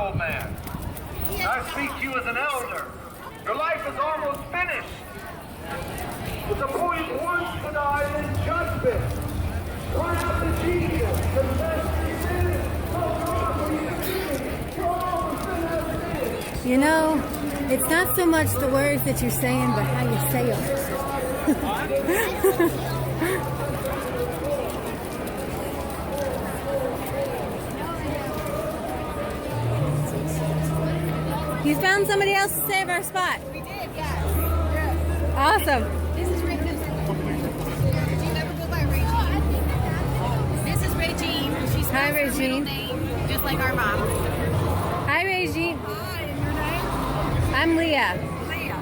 old man. I speak to you as an elder. Your life is almost finished. With the point once to die in judgment. Cry out to Jesus. Confess your sins. Oh God, what are you doing? For all the sin has finished. You know, it's not so much the words that you're saying, but how you say them. You found somebody else to save our spot. We did, yes. Awesome. This is Regine. Do you ever go by Regine? This is Regine. She's Hi, her middle Regine. name, just like our mom. Hi, Regine. Hi, and your name? I'm Leah. Leah.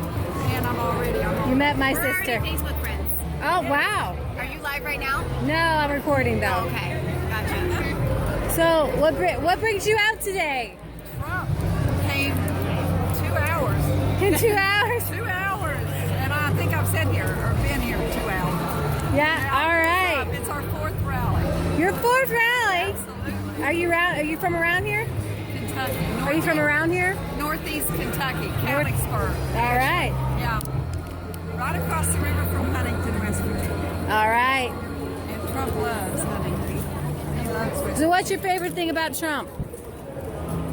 And I'm already. You met my We're sister. already Facebook friends. Oh, wow. Are you live right now? No, I'm recording though. Okay, gotcha. So, what brings you out today? Trump came 2 hours. In 2 hours? 2 hours. And I think I've been here 2 hours. Yeah, all right. It's our 4th rally. Your 4th rally? Absolutely. Are you from around here? Kentucky. Are you from around here? Northeast Kentucky, Countingsburg. All right. Yeah. Right across the river from Huntington, West Virginia. All right. And Trump loves Huntington. He loves West So what's your favorite thing about Trump?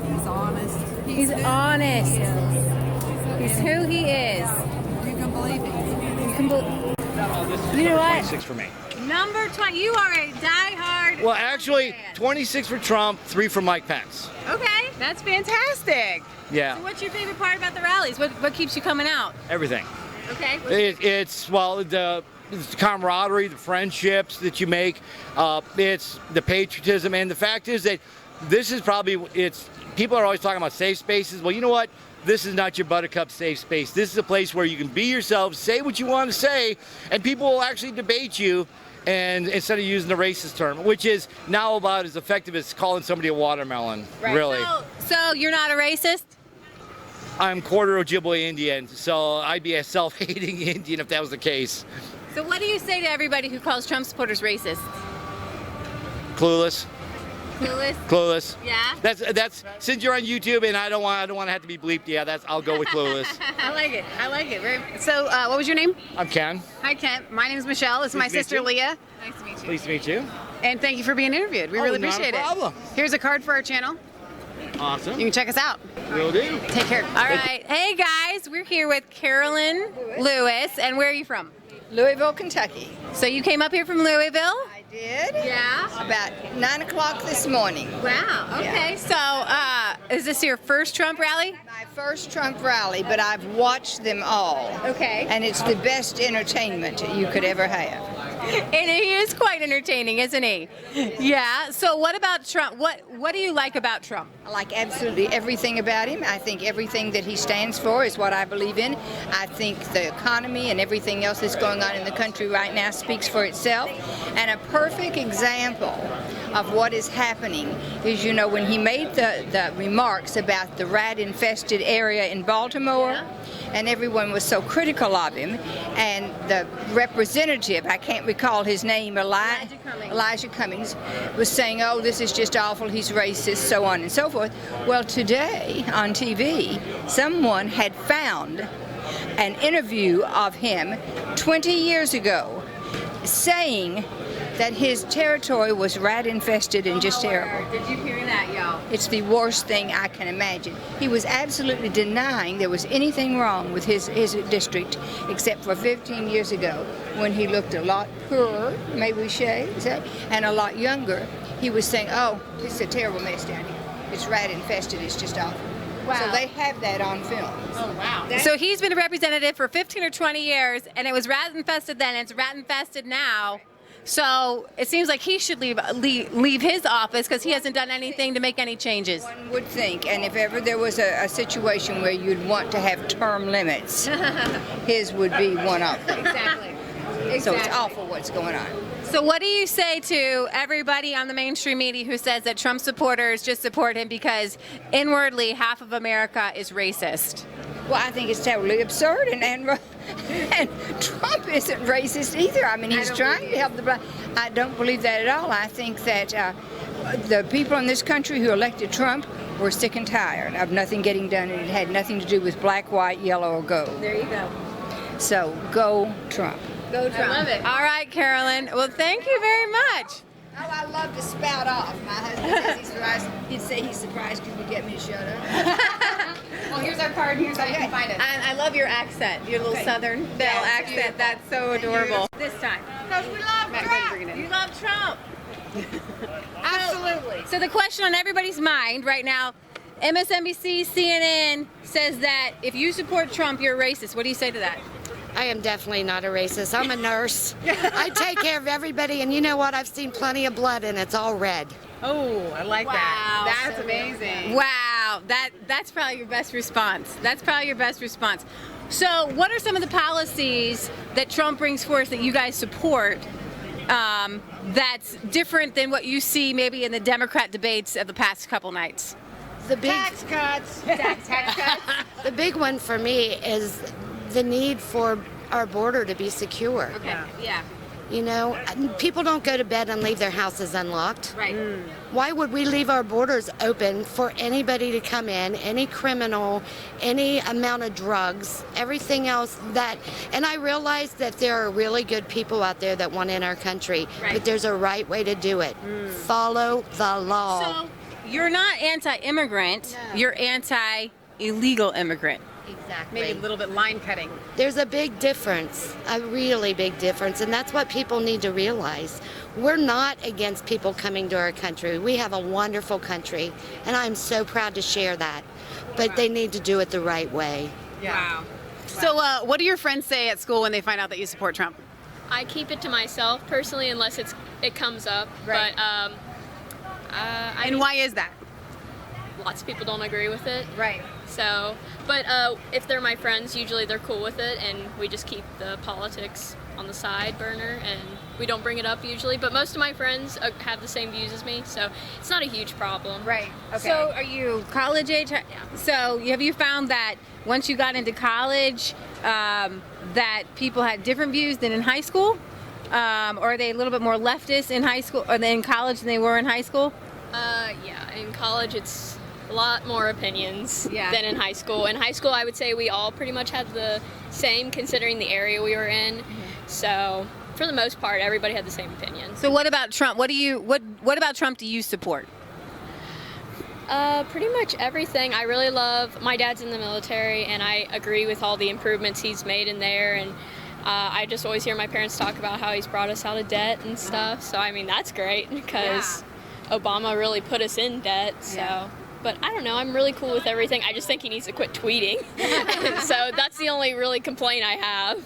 He's honest. He's who honest. He is. He's who he is. You can believe it. You can believe. You know what? 26 for me. Number 20. You are a diehard. Well, actually, fan. 26 for Trump, 3 for Mike Pence. Okay, that's fantastic. Yeah, So what's your favorite part about the rallies? What keeps you coming out? everything. Okay. It's the camaraderie, the friendships that you make. It's the patriotism, and the fact is that this is probably people are always talking about safe spaces. Well, you know what? This is not your buttercup safe space. This is a place where you can be yourself, say what you want to say, and people will actually debate you. And instead of using the racist term, which is now about as effective as calling somebody a watermelon, really. So you're not a racist? I'm quarter Ojibwe Indian, so I'd be a self-hating Indian if that was the case. So what do you say to everybody who calls Trump supporters racist? Clueless. Clueless? Clueless. Yeah? That's since you're on YouTube and I don't want to have to be bleeped. Yeah, I'll go with clueless. I like it. So what was your name? I'm Ken. Hi, Kent. My name is Michelle. This is my Pleased to meet sister, you. Leah. Nice to meet you. Pleased to meet you. And thank you for being interviewed. We really not a appreciate problem. it. Here's a card for our channel. Awesome. You can check us out. Will do. Take care. All right. Hey, guys. We're here with Carolyn Lewis. And where are you from? Louisville, Kentucky. So you came up here from Louisville? I did. Yeah. About 9 o'clock this morning. Wow. Okay. Yeah. So is this your first Trump rally? My first Trump rally, but I've watched them all. Okay. And it's the best entertainment you could ever have. And he is quite entertaining, isn't he? Yeah. So what about Trump? What do you like about Trump? I like absolutely everything about him. I think everything that he stands for is what I believe in. I think the economy and everything else that's going on in the country right now speaks for itself. And a perfect example of what is happening is, you know, when he made the remarks about the rat-infested area in Baltimore, and everyone was so critical of him, and the representative, I can't recall his name, Elijah Cummings, was saying, oh, this is just awful, he's racist, so on and so forth. Well, today on TV, someone had found an interview of him 20 years ago saying that his territory was rat-infested and just terrible. Did you hear that, y'all? It's the worst thing I can imagine. He was absolutely denying there was anything wrong with his district, except for 15 years ago when he looked a lot poorer, may we say, and a lot younger. He was saying, oh, this is a terrible mess down here. It's rat-infested, it's just awful. Wow. So they have that on film. Oh, wow. So he's been a representative for 15 or 20 years, and it was rat-infested then, and it's rat-infested now. So it seems like he should leave his office because he hasn't done anything to make any changes. One would think, and if ever there was a situation where you'd want to have term limits, his would be one of them. Exactly. So it's awful what's going on. So what do you say to everybody on the mainstream media who says that Trump supporters just support him because inwardly half of America is racist? Well, I think it's totally absurd, and Trump isn't racist either. I mean, he's trying to help the black. I don't believe that at all. I think that the people in this country who elected Trump We're sick and tired of nothing getting done, and it had nothing to do with black, white, yellow, or gold. There you go. So go Trump. Go Trump. I love it. All right, Carolyn. Well, thank you very much. Oh, I love to spout off. My husband says he's surprised. He'd say he's surprised because you get me to shut up. Well, here's our card. Here's how you can find it. And I love your accent, your little Southern Belle accent. That's so adorable. This time. Because we love Trump. You love Trump. Absolutely. So the question on everybody's mind right now, MSNBC, CNN says that if you support Trump, you're a racist. What do you say to that? I am definitely not a racist. I'm a nurse. I take care of everybody, and you know what? I've seen plenty of blood, and it's all red. Oh, I like Wow. that. That's amazing. Wow, that's probably your best response. That's probably your best response. So what are some of the policies that Trump brings forth that you guys support that's different than what you see maybe in the Democrat debates of the past couple nights? The big, Tax cuts. Tax cuts. the big one for me is the need for our border to be secure. Okay. Yeah. You know, people don't go to bed and leave their houses unlocked. Right. Why would we leave our borders open for anybody to come in, any criminal, any amount of drugs, everything else that, and I realize that there are really good people out there that want in our country, Right. but there's a right way to do it. Follow the law. So you're not anti-immigrant, you're anti-illegal immigrant. Exactly. Maybe a little bit line cutting. There's a big difference, a really big difference, and that's what people need to realize. We're not against people coming to our country. We have a wonderful country, and I'm so proud to share that. But they need to do it the right way. Yeah. Wow. So, what do your friends say at school when they find out that you support Trump? I keep it to myself personally, unless it comes up. Right. But And why is that? lots of people don't agree with it. Right. So, but if they're my friends, usually they're cool with it, and we just keep the politics on the side burner, and we don't bring it up usually. But most of my friends have the same views as me, so it's not a huge problem. Right. Okay. So are you college age? So have you found that once you got into college that people had different views than in high school? Or are they a little bit more leftist in high school or in college than they were in high school? Yeah, in college it's a lot more opinions Yeah. than in high school. In high school, I would say we all pretty much had the same, considering the area we were in. So, for the most part, everybody had the same opinions. So what about Trump? What about Trump do you support? Pretty much everything. I really love, my dad's in the military, and I agree with all the improvements he's made in there, and I just always hear my parents talk about how he's brought us out of debt and stuff. So, I mean, that's great, because Obama really put us in debt, so. But I don't know, I'm really cool with everything. I just think he needs to quit tweeting. So that's the only really complaint I have.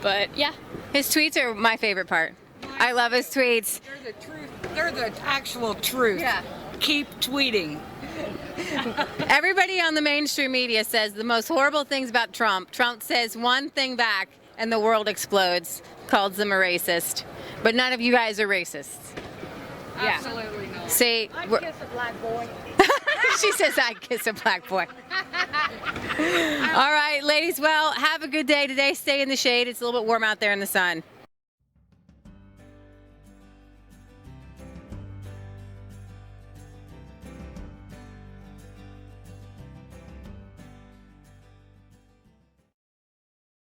But yeah. His tweets are my favorite part. I love his tweets. They're the truth. They're the actual truth. Yeah. Keep tweeting. Everybody on the mainstream media says the most horrible things about Trump. Trump says one thing back and the world explodes, calls them a racist. But none of you guys are racists. Yeah. Absolutely not. See, I'd kiss a black boy. she says I'd kiss a black boy. All right, ladies, well, have a good day today. Stay in the shade. It's a little bit warm out there in the sun.